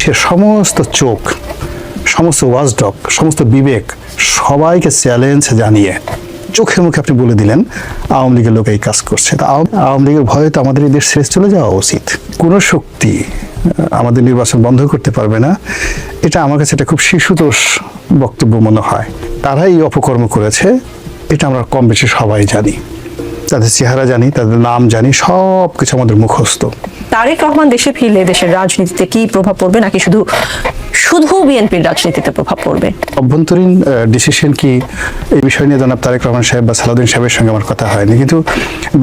সে সমস্ত চোখ, সমস্ত ওয়াচডগ, সমস্ত বিবেক সবাইকে চ্যালেঞ্জ জানিয়ে চোখে মুখে আপনি বলে দিলেন আওয়ামী লীগের লোক এই কাজ করছে। আওয়ামী লীগের ভয়ে তো আমাদের এই দেশ ছেড়ে চলে যাওয়া উচিত। কোনো শক্তি আমাদের নির্বাচন বন্ধ করতে পারবে না, এটা আমার কাছে এটা খুব শিশুতোষ বক্তব্য মনে হয়। তারাই এই অপকর্ম করেছে, এটা আমরা কম বেশি সবাই জানি, তাদের চেহারা জানি, তাদের নাম জানি, সব কিছু আমাদের মুখস্থ। তারেক রহমান দেশে ফিরলে দেশের রাজনীতিতে কি প্রভাব পড়বে, নাকি শুধু বিএনপির রাজনীতিতে প্রভাব পড়বে? অভ্যন্তরীণ ডিসিশন কি এই বিষয় নিয়ে জনাব তারেক রহমান সাহেব বা সালাউদ্দিন সাহেবের সঙ্গে আমার কথা হয়নি, কিন্তু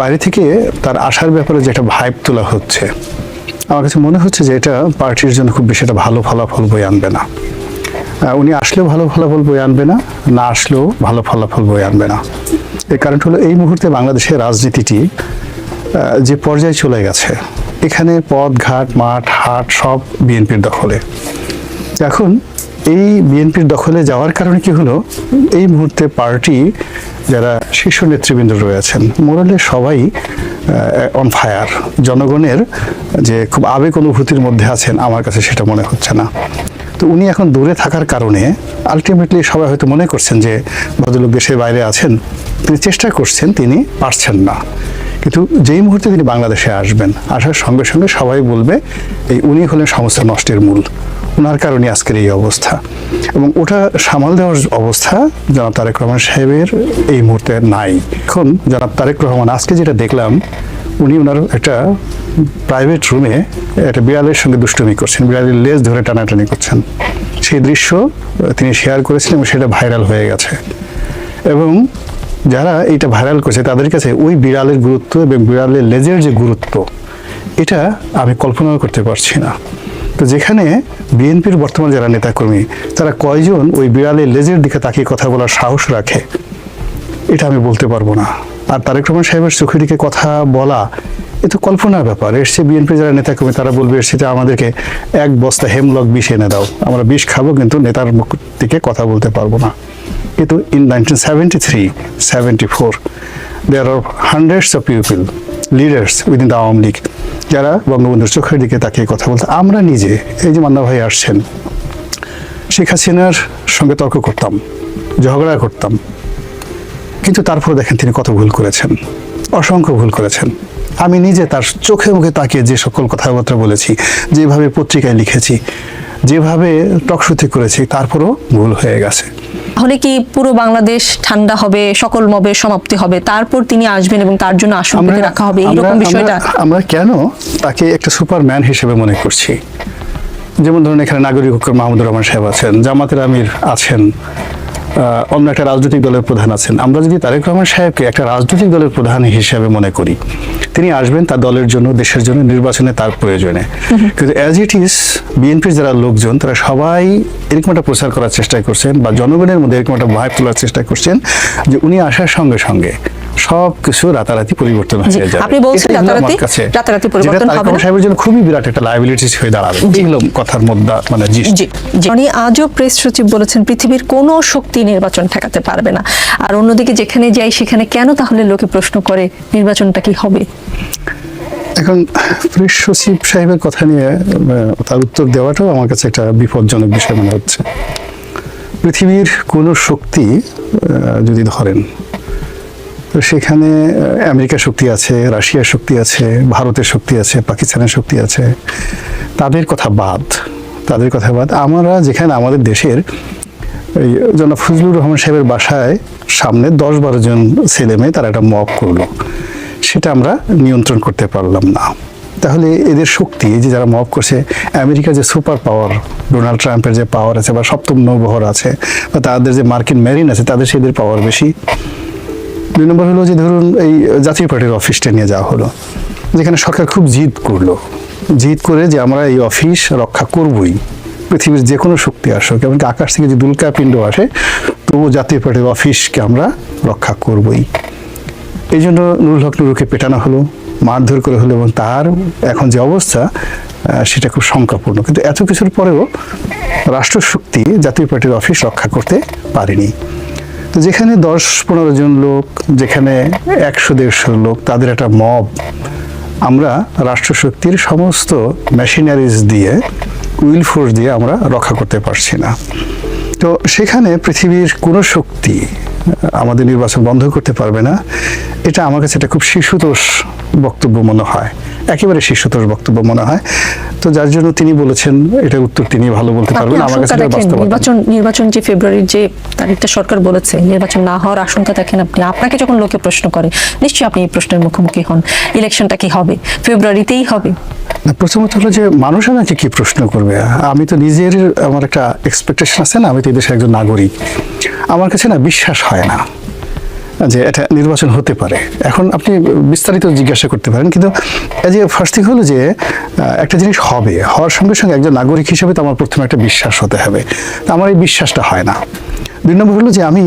বাইরে থেকে তার আসার ব্যাপারে যে একটা ভাইব তোলা হচ্ছে, আমার কাছে মনে হচ্ছে যে এটা পার্টির জন্য খুব বেশি একটা ভালো ফলাফল বয়ে আনবে না। উনি আসলেও ভালো ফলাফল বয়ে আনবে না, না আসলেও ভালো ফলাফল বয়ে আনবে না। এর কারণ হলো এই মুহূর্তে বাংলাদেশের রাজনীতিটি যে পর্যায়ে চলে গেছে, এখানে পথ ঘাট মাঠ হাট সব বিএনপির দখলে। এখন এই বিএনপির দখলে যাওয়ার কারণে কি হলো, এই মুহূর্তে পার্টি যারা শীর্ষ নেতৃবৃন্দ রয়েছেন মোরালে সবাই অন ফায়ার। জনগণের যে খুব আবেগ অনুভূতির মধ্যে আছেন, আমার কাছে সেটা মনে হচ্ছে না। তো উনি এখন দূরে থাকার কারণে আলটিমেটলি সবাই হয়তো মনে করছেন যে ভদ্রলোক দেশের বাইরে আছেন, তিনি চেষ্টা করছেন, তিনি পারছেন না। কিন্তু যেই মুহূর্তে তিনি বাংলাদেশে আসবেন, আসার সঙ্গে সঙ্গে সবাই বলবে এই উনি হলেন সমস্যা নষ্টের মূল, ওনার কারণে আজকের এই অবস্থা। এবং ওটা সামাল দেওয়ার অবস্থা জনাব তারেক রহমান সাহেবের এই মুহূর্তে নাই। এখন জনাব তারেক রহমান আজকে যেটা দেখলাম, উনি ওনার একটা প্রাইভেট রুমে একটা বিড়ালের সঙ্গে দুষ্টুমি করছেন, বিড়ালের লেজ ধরে টানাটানি করছেন। সেই দৃশ্য তিনি শেয়ার করেছিলেন এবং সেটা ভাইরাল হয়ে গেছে। এবং যারা এইটা ভাইরাল করছে তাদের কাছে ওই বিড়ালের গুরুত্ব এবং বিড়ালের লেজের যে গুরুত্ব, এটা আমি কল্পনাও করতে পারছি না। তো যেখানে বিএনপির বর্তমান যারা নেতাকর্মী, তারা কয়জন ওই বিড়ালের লেজের দিকে তাকিয়ে কথা বলার সাহস রাখে, এটা আমি বলতে পারবো না। আর তারেক রহমান সাহেবের চোখের দিকে কথা বলা, এ তো কল্পনার ব্যাপার। এসছে বিএনপি যারা নেতাকর্মী, তারা বলবে এসছে যে আমাদেরকে এক বস্তা হেমলক বিষ এনে দাও, আমরা বিষ খাবো, কিন্তু নেতার মুখ থেকে কথা বলতে পারবো না। কিন্তু in 1973-74 there are hundreds of people, leaders within the Awami League, যারা বঙ্গবন্ধুর চোখের দিকে তাকিয়ে কথা বলতে। আমরা নিজে, এই যে মান্না ভাই আসছেন, শেখ হাসিনার সঙ্গে তর্ক করতাম, ঝগড়া করতাম, কিন্তু তারপর দেখেন তিনি কত ভুল করেছেন, অসংখ্য ভুল করেছেন। আমি নিজে তার চোখে মুখে তাকিয়ে যে সকল কথাবার্তা বলেছি, যেভাবে পত্রিকায় লিখেছি, যেভাবে টকশোতে করেছি, তারপরও ভুল হয়ে গেছে। তাহলে কি পুরো বাংলাদেশ ঠান্ডা হবে, সকল মবের সমাপ্তি হবে, তারপর তিনি আসবেন এবং তার জন্য আসন পেতে রাখা হবে, এরকম বিষয়টা? আমরা কেন তাকে একটা সুপারম্যান হিসেবে মনে করছি? যেমন ধরুন এখানে নাগরিক ঐক্যের মাহমুদুর রহমান সাহেব আছেন, জামাতের আমির আছেন, অন্য একটা রাজনৈতিক দলের প্রধান আছেন। আমরা যদি তারেক রহমান সাহেবকে একটা রাজনৈতিক দলের প্রধান হিসেবে মনে করি, তিনি আসবেন তার দলের জন্য, দেশের জন্য, নির্বাচনে তার প্রয়োজনে। কিন্তু অ্যাজ ইট ইজ বিএনপির যারা লোকজন, তারা সবাই এরকম একটা প্রচার করার চেষ্টা করছেন বা জনগণের মধ্যে এরকম একটা ভাব তোলার চেষ্টা করছেন যে উনি আসার সঙ্গে সঙ্গে সব কিছু রাতারাতি পরিবর্তন হয়ে যাবে। আপনি বলছেন রাতারাতি পরিবর্তন হবে না, সাহেবের জন্য খুবই বিরাট একটা লায়াবিলিটিস হয়ে দাঁড়াবে। এগুলো কথার মধ্যে মানে উনি আজও প্রেস সচিব বলেছেন পৃথিবীর কোনো শক্তি নির্বাচন ঠেকাতে পারবে না। আর অন্যদিকে যেখানে যাই সেখানে কেন তাহলে লোকে প্রশ্ন করে নির্বাচনটা কি হবে? এখন প্রেস সচিব সাহেবের কথা নিয়ে তার উত্তর দেওয়াটাও আমার কাছে একটা বিপজ্জনক বিষয় মনে হচ্ছে। পৃথিবীর কোনো শক্তি যদি ধরেন, তো সেখানে আমেরিকার শক্তি আছে, রাশিয়ার শক্তি আছে, ভারতের শক্তি আছে, পাকিস্তানের শক্তি আছে, তাদের কথা বাদ। আমরা যেখানে আমাদের দেশের এই জনাব ফজলুর রহমান সাহেবের বাসায় সামনে 10-12 জন ছেলে মেয়ে তারা একটা মব করলো, সেটা আমরা নিয়ন্ত্রণ করতে পারলাম না। তাহলে এদের শক্তি, যে যারা মব করছে, আমেরিকার যে সুপার পাওয়ার, ডোনাল্ড ট্রাম্পের যে পাওয়ার আছে বা সপ্তম নৌবহর আছে, বা তাদের যে মার্কিন মেরিন আছে, তাদের সেদের পাওয়ার বেশি। 2 নম্বর হলো যে ধরুন এই জাতীয় পার্টির অফিসটা নিয়ে যাওয়া হলো, যেখানে সরকার খুব জিদ করে যে আমরা এই অফিস রক্ষা করবই, পৃথিবীর যে কোনো শক্তি আসুক, এমনকি আকাশ থেকে যে উল্কাপিণ্ড আসে, তবু জাতীয় পার্টির অফিসকে আমরা রক্ষা করবই। এই জন্য নুরুল হক নুরুকে পেটানো হলো, মারধর করে হলো, এবং তার এখন যে অবস্থা সেটা খুব শঙ্কাপূর্ণ। কিন্তু এত কিছুর পরেও রাষ্ট্রশক্তি জাতীয় পার্টির অফিস রক্ষা করতে পারেনি। তো যেখানে 10-15 জন লোক, যেখানে 100-150 লোক, তাদের একটা মব, আমরা রাষ্ট্রশক্তির সমস্ত মেশিনারিজ দিয়ে উইল ফোর্স দিয়ে আমরা রক্ষা করতে পারছি না। তো সেখানে পৃথিবীর কোনো শক্তি আমাদের নির্বাচন বন্ধ করতে পারবে না, এটা আমার কাছে এটা খুব শিশুতোষ বক্তব্য মনে হয়, একেবারে শিশুতোষ বক্তব্য মনে হয়। তো যার জন্য তিনি বলেছেন এটার উত্তর তিনি ভালো বলতে পারবেন। আমার কাছে এটা বাস্তবতা। নির্বাচন যে ফেব্রুয়ারির যে তারিখটা সরকার বলেছে, নির্বাচন না হওয়ার আশঙ্কা দেখেন আপনি? আপনাকে যখন লোকে প্রশ্ন করে নিশ্চয়ই আপনি এই প্রশ্নের মুখোমুখি হন, ইলেকশনটা কি হবে, ফেব্রুয়ারিতেই হবে? প্রথমত হলো যে মানুষ আমাকে কি প্রশ্ন করবে, আমি তো নিজের আমার একটা এক্সপেকটেশন আছে না, আমি তো এই দেশের একজন নাগরিক, আমার কাছে না বিশ্বাস হয় না যে এটা নির্বাচন হতে পারে। এখন আপনি বিস্তারিত জিজ্ঞাসা করতে পারেন, কিন্তু এই যে ফার্স্ট থিং হলো যে একটা জিনিস হবে, হওয়ার সঙ্গে সঙ্গে একজন নাগরিক হিসেবে তো আমার প্রথমে একটা বিশ্বাস হতে হবে, তো আমার এই বিশ্বাসটা হয় না। দুই নম্বর হলো যে আমি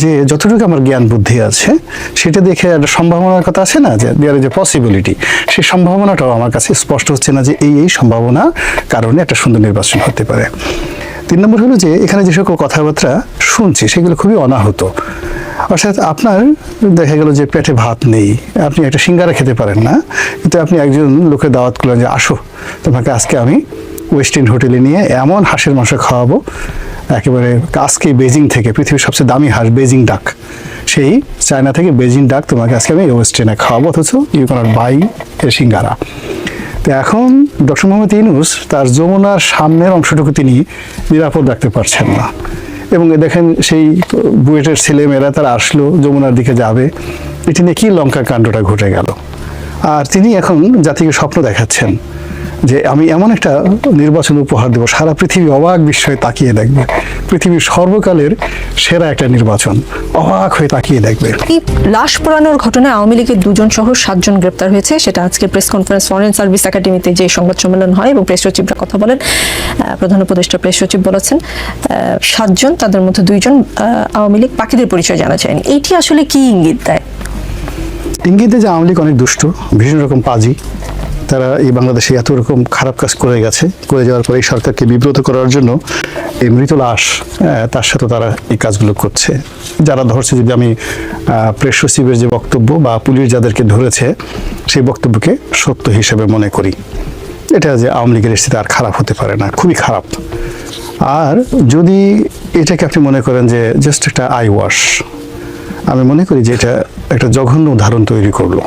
যে যতটুকু আমার জ্ঞান বুদ্ধি আছে সেটা দেখে একটা সম্ভাবনার কথা আছে না, যে দেয়ার ইজ এ পসিবিলিটি, সেই সম্ভাবনাটাও আমার কাছে স্পষ্ট হচ্ছে না যে এই সম্ভাবনার কারণে একটা সুন্দর নির্বাচন হতে পারে। তিন নম্বর হলো যে এখানে যে সকল কথাবার্তা শুনছি সেগুলো খুবই অনাহূত। অর্থাৎ আপনার দেখা গেল যে পেটে ভাত নেই, আপনি একটা সিঙ্গারা খেতে পারেন না, কিন্তু আপনি একজন লোকের দাওয়াত করলেন যে আসো তোমাকে আজকে আমি ওয়েস্ট ইন্ড হোটেলে নিয়ে এমন হাঁসের মাংস খাওয়াবো, একেবারে আজকে বেজিং থেকে, পৃথিবীর সবচেয়ে দামি হাঁস বেজিং ডাক, সেই চায়না থেকে বেজিং ডাক তোমাকে আজকে আমি ওয়েস্ট ইন্ডে খাওয়াবো, অথচ ইউ ক্যানট বাই এ সিঙ্গারা। তো এখন ডক্টর মোহাম্মদ ইউনূস তার যমুনার সামনের অংশটুকু তিনি নিরাপদ রাখতে পারছেন না, এবং দেখেন সেই বুয়েটের ছেলেমেয়েরা তারা আসলো যমুনার দিকে যাবে, এটি নিয়ে কি লঙ্কা কাণ্ডটা ঘটে গেল। আর তিনি এখন জাতিকে স্বপ্ন দেখাচ্ছেন যে আমি এমন একটা নির্বাচন উপহার দেবো, সারা পৃথিবী অবাক বিস্ময়ে তাকিয়ে দেখবে, পৃথিবীর সর্বকালের সেরা একটা নির্বাচন, অবাক হয়ে তাকিয়ে দেখবে। এই লাশ পোড়ানোর ঘটনায় আওয়ামী লীগের 2 জন সহ 7 জন গ্রেপ্তার হয়েছে, সেটা আজকে প্রেস কনফারেন্স ফরেন সার্ভিস একাডেমিতে যে সংবাদ সম্মেলন হয় এবং প্রেস সচিবরা কথা বলেন, প্রধান উপদেষ্টা প্রেস সচিব বলেছেন 7 জন, তাদের মধ্যে 2 জন আওয়ামী লীগ, বাকিদের পরিচয় জানা যায়নি। এইটি আসলে কি ইঙ্গিত দেয়? ইঙ্গিত দেয় যে আওয়ামী লীগ অনেক দুষ্ট, ভীষণ রকম পাজি, তারা এই বাংলাদেশে এত রকম খারাপ কাজ করে গেছে, করে যাওয়ার পরে এই সরকারকে বিব্রত করার জন্য এই মৃত লাশ তার সাথে তারা এই কাজগুলো করছে। যারা ধরছে, যদি আমি প্রেস সচিবের যে বক্তব্য বা পুলিশ যাদেরকে ধরেছে সেই বক্তব্যকে সত্য হিসেবে মনে করি, এটা যে আওয়ামী লীগের স্থিতি আর খারাপ হতে পারে না, খুবই খারাপ। আর যদি এটাকে আপনি মনে করেন যে জাস্ট একটা আই ওয়াশ, আমি মনে করি যে এটা একটা জঘন্য উদাহরণ তৈরি করলো,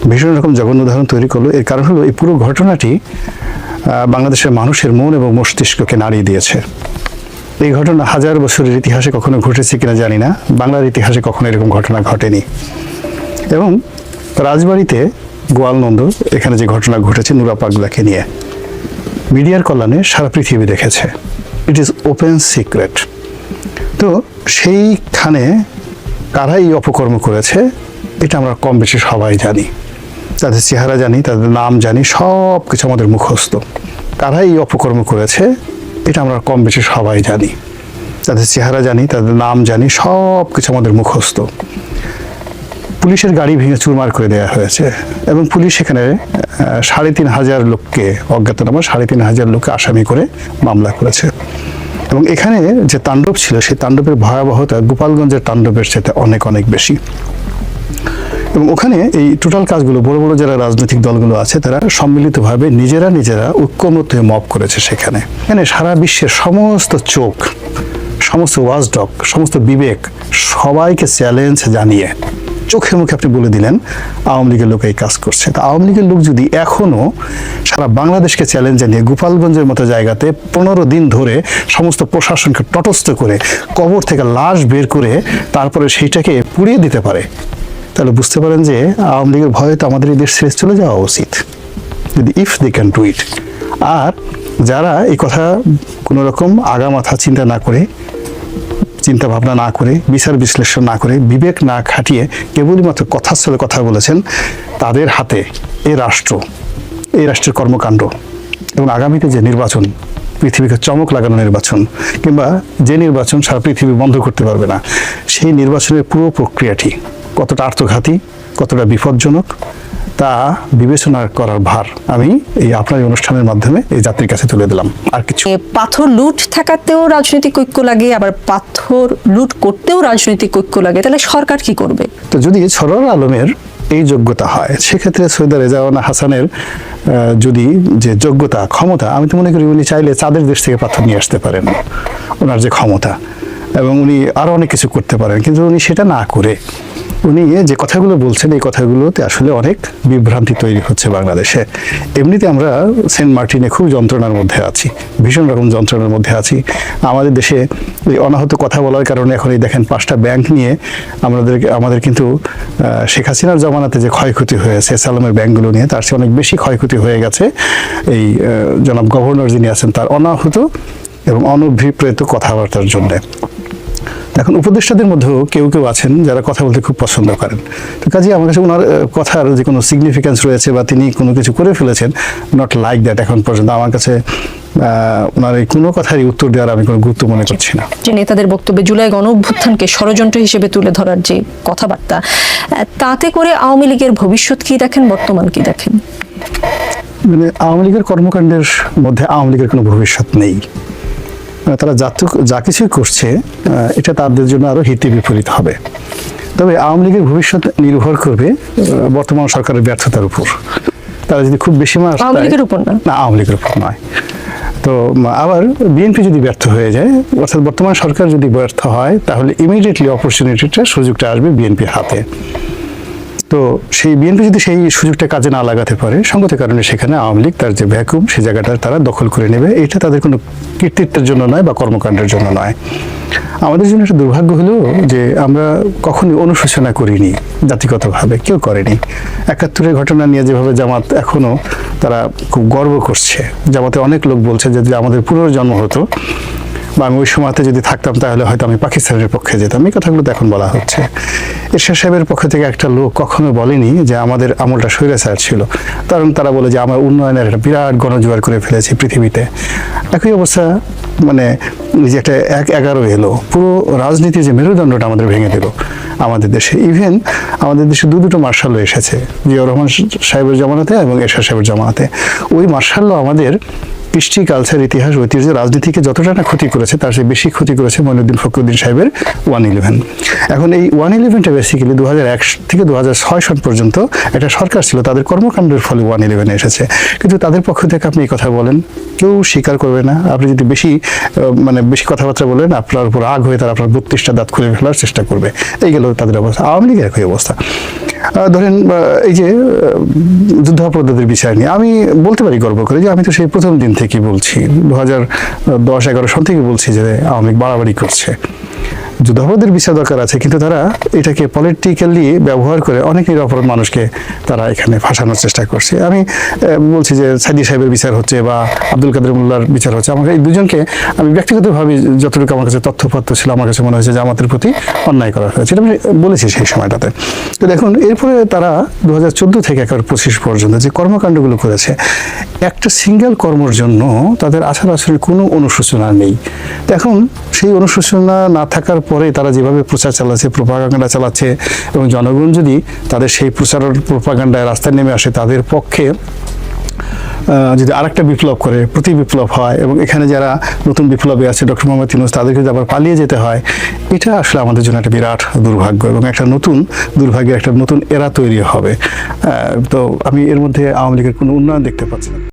ভীষণ রকম জঘন্য উদাহরণ তৈরি করলো। এর কারণ হলো এই পুরো ঘটনাটি বাংলাদেশের মানুষের মন এবং মস্তিষ্ককে নাড়িয়ে দিয়েছে। এই ঘটনা 1000 বছরের ইতিহাসে কখনো ঘটেছে কিনা জানি না, বাংলার ইতিহাসে কখনো এরকম ঘটনা ঘটেনি। এবং রাজবাড়িতে গোয়ালনন্দ এখানে যে ঘটনা ঘটেছে নুরা পাগলাকে নিয়ে, মিডিয়ার কল্যাণে সারা পৃথিবী দেখেছে, ইট ইজ ওপেন সিক্রেট। তো সেইখানে কারা এই অপকর্ম করেছে এটা আমরা কম বেশি সবাই জানি, তাদের চেহারা জানি, তাদের নাম জানি, সব কিছু আমাদের মুখস্থ। কারা এই অপকর্ম করেছে এটা আমরা কম বেশি সবাই জানি, তাদের চেহারা জানি, তাদের নাম জানি, সব কিছু আমাদের মুখস্থ। পুলিশের গাড়ি ভেঙে চুরমার করে দেওয়া হয়েছে এবং পুলিশ সেখানে 3500 লোককে, অজ্ঞাতনামা 3500 লোককে আসামি করে মামলা করেছে। এবং এখানে যে তাণ্ডব ছিল সেই তাণ্ডবের ভয়াবহতা গোপালগঞ্জের তাণ্ডবের সাথে অনেক অনেক বেশি। এবং ওখানে এই টোটাল কাজগুলো বড় বড় যারা রাজনৈতিক দলগুলো আছে তারা সম্মিলিতভাবে নিজেরা ঐক্যমত হয়ে মব করেছে। সেখানে সারা বিশ্বের সমস্ত চোখ, সমস্ত ওয়াচডগ, সমস্ত বিবেক সবাইকে চ্যালেঞ্জ জানিয়ে চোখে মুখে আপনি বলে দিলেন আওয়ামী লীগের লোক এই কাজ করছে। তা আওয়ামী লীগের লোক যদি এখনো সারা বাংলাদেশকে চ্যালেঞ্জ জানিয়ে গোপালগঞ্জের মতো জায়গাতে 15 দিন ধরে সমস্ত প্রশাসনকে তটস্থ করে কবর থেকে লাশ বের করে তারপরে সেইটাকে পুড়িয়ে দিতে পারে, তাহলে বুঝতে পারেন যে আওয়ামী লীগের ভয়ে তো আমাদের এই দেশ ছেড়ে চলে যাওয়া উচিত, যদি if they can do it. আর যারা এই কথা কোনো রকম আগামাথা চিন্তা না করে, চিন্তা ভাবনা না করে, বিচার বিশ্লেষণ না করে, বিবেক না খাটিয়ে কেবলই মাত্র কথার সাথে কথা বলেছেন, তাদের হাতে এই রাষ্ট্রের কর্মকাণ্ড এবং আগামীতে যে নির্বাচন, পৃথিবীকে চমক লাগানো নির্বাচন, কিংবা যে নির্বাচন সারা পৃথিবী বন্ধ করতে পারবে না, সেই নির্বাচনের পুরো প্রক্রিয়াটি কতটা আত্মঘাতী, কতটা বিপজ্জনক তা বিবেচনা করার ভার আমি এই আপনার অনুষ্ঠানের মাধ্যমে এই জাতির কাছে তুলে দিলাম। আর কিছু পাথর লুট ঠেকাতেও রাজনৈতিক ঐক্য লাগে, আবার পাথর লুট করতেও রাজনৈতিক ঐক্য লাগে, তাহলে সরকার কি করবে? তো যদি সরোয়ার আলমের এই যোগ্যতা হয়, সেক্ষেত্রে সৈয়দা রেজাওয়ানা হাসানের যদি যে যোগ্যতা ক্ষমতা, আমি তো মনে করি উনি চাইলে চাঁদের দেশ থেকে পাথর নিয়ে আসতে পারেন, ওনার যে ক্ষমতা, এবং উনি আরও অনেক কিছু করতে পারেন, কিন্তু উনি সেটা না করে উনি যে কথাগুলো বলছেন এই কথাগুলোতে আসলে অনেক বিভ্রান্তি তৈরি হচ্ছে বাংলাদেশে। এমনিতে আমরা সেন্ট মার্টিনে খুব যন্ত্রণার মধ্যে আছি, ভীষণ রকম যন্ত্রণার মধ্যে আছি। আমাদের দেশে এই অনাহত কথা বলার কারণে এখন এই দেখেন 5টা ব্যাংক নিয়ে আমাদের কিন্তু শেখ হাসিনার জমানাতে যে ক্ষয়ক্ষতি হয়েছে সালামের ব্যাংকগুলো নিয়ে, তার চেয়ে অনেক বেশি ক্ষয়ক্ষতি হয়ে গেছে এই জনাব গভর্নর যিনি আছেন তার অনাহত এবং অনভিপ্রেত কথাবার্তার জন্য। এখন উপদেষ্টাদের মধ্যেও কেউ কেউ আছেন যারা কথা বলতে খুব পছন্দ করেন, তো কাজে আমার কাছে ওনার কথার যে কোনো সিগনিফিক্যান্স রয়েছে বা তিনি কোনো কিছু করে ফেলেছেন, নট লাইক দ্যাট। এখন পর্যন্ত আমার কাছে ওনার এই কোনো কথারই উত্তর দেওয়ার আমি কোনো গুরুত্ব মনে করছি না। যে নেতাদের বক্তব্যে জুলাই গণঅভ্যুত্থানকে ষড়যন্ত্র হিসেবে তুলে ধরার যে কথাবার্তা, তাতে করে আওয়ামী লীগের ভবিষ্যৎ কি দেখেন, বর্তমান কি দেখেন? মানে আওয়ামী লীগের কর্মকাণ্ডের মধ্যে আওয়ামী লীগের কোনো ভবিষ্যৎ নেই। তারা যা কিছুই করছে এটা তাদের জন্য আরো হিতে বিপরীত হবে। তবে আওয়ামী লীগের ভবিষ্যৎ নির্ভর করবে বর্তমান সরকারের ব্যর্থতার উপর। তারা যদি খুব বেশি মার্ক আওয়ামী লীগের উপর না, আওয়ামী লীগের উপর নয়। তো আবার বিএনপি যদি ব্যর্থ হয়ে যায়, অর্থাৎ বর্তমান সরকার যদি ব্যর্থ হয়, তাহলে ইমিডিয়েটলি সুযোগটা আসবে বিএনপির হাতে। তো সেই বিএনপি যদি সেই সুযোগটা কাজে না লাগাতে পারে, সঙ্গত কারণে সেখানে আওয়ামী লীগ তার যে ভ্যাকুম সেই জায়গাটা তারা দখল করে নেবে। এটা তাদের কোনো কৃতিত্বের জন্য নয় বা কর্মকাণ্ডের জন্য নয়। আমাদের জন্য একটা দুর্ভাগ্য হলো যে আমরা কখনোই অনুশোচনা করিনি, জাতিগতভাবে কেউ করেনি। 71-এর ঘটনা নিয়ে যেভাবে জামাত এখনো তারা খুব গর্ব করছে, জামাতে অনেক লোক বলছে যে আমাদের পুনর্জন্ম হতো বা আমি ওই সময়তে যদি থাকতাম তাহলে হয়তো আমি পাকিস্তানের পক্ষে যেতাম, এই কথাগুলো তো এখন বলা হচ্ছে। এরশাদ সাহেবের পক্ষ থেকে একটা লোক কখনো বলেনি যে আমাদের আমলটা স্বৈরাচার ছিল, কারণ তারা বলে যে আমরা উন্নয়নের একটা বিরাট গণজোয়ার করে ফেলেছি পৃথিবীতে। একই অবস্থা মানে যে একটা 1/11 এলো, পুরো রাজনীতির যে মেরুদণ্ডটা আমাদের ভেঙে দিল আমাদের দেশে। ইভেন আমাদের দেশে দুটো মার্শালও এসেছে, জিয়াউর রহমান সাহেবের জমানাতে এবং এরশাদ সাহেবের জমানাতে। ওই মার্শালও আমাদের কৃষ্টি, কালচার, ইতিহাস, ঐতিহ্য, রাজনীতিকে যতটা না ক্ষতি করেছে তার চেয়ে বেশি ক্ষতি করেছে মঈনুদ্দিন ফখরুদ্দিন সাহেবের 111। এখন এই 111টা বেসিক্যালি 2001 থেকে 2006 সন পর্যন্ত একটা সরকার ছিল, তাদের কর্মকাণ্ডের ফলে 111 এসেছে। কিন্তু তাদের পক্ষ থেকে আপনি এই কথা বলেন, কেউ স্বীকার করবে না। আপনি যদি বেশি কথাবার্তা বলেন, আপনার উপর রাগ হয়ে তারা আপনার 32টা দাঁত খুলে ফেলার চেষ্টা করবে। এই গেল তাদের অবস্থা। আওয়ামী লীগের একই অবস্থা। ধরেন এই যে যুদ্ধাপরাধীদের বিচার নিয়ে আমি বলতে পারি গর্ব করে যে আমি তো সেই প্রথম দিন থেকেই বলছি, 2010-11 সন থেকে বলছি যে আওয়ামী লীগ বাড়াবাড়ি করছে। যুদ্ধাপরাধীদের বিচার দরকার আছে, কিন্তু তারা এটাকে পলিটিক্যালি ব্যবহার করে অনেক নিরপরাধ মানুষকে তারা এখানে ফাঁসানোর চেষ্টা করছে। আমি বলছি যে সাইদি সাহেবের বিচার হচ্ছে বা আব্দুল কাদের মোল্লার বিচার হচ্ছে, আমাকে এই দুজনকে আমি ব্যক্তিগতভাবে যতটুকু আমার কাছে তথ্যপত্র ছিল, আমার কাছে মনে হয়েছে যে আমাদের প্রতি অন্যায় করা হয়েছে, এটা আমি বলেছি সেই সময়টাতে। তো দেখুন এরপরে তারা 2014 থেকে 2025 পর্যন্ত যে কর্মকাণ্ডগুলো করেছে, একটা সিঙ্গেল কর্মের জন্য তাদের আচার আচরণের কোনো অনুশোচনা নেই। এখন সেই অনুশোচনা না থাকার পরে তারা যেভাবে প্রচার চালাচ্ছে, প্রোপাগান্ডা চালাচ্ছে, এবং জনগণ যদি তাদের সেই প্রোপাগান্ডায় রাস্তায় নেমে আসে, তাদের পক্ষে যদি আরেকটা বিপ্লব করে, প্রতি বিপ্লব হয়, এবং এখানে যারা নতুন বিপ্লবী আছে ডক্টর মোহাম্মদ ইউনূস, তাদেরকে যদি আবার পালিয়ে যেতে হয়, এটা আসলে আমাদের জন্য একটা বিরাট দুর্ভাগ্য এবং একটা নতুন দুর্ভাগ্যের একটা নতুন এরা তৈরি হবে। তো আমি এর মধ্যে আওয়ামী লীগের কোনো উন্নয়ন দেখতে পাচ্ছি না।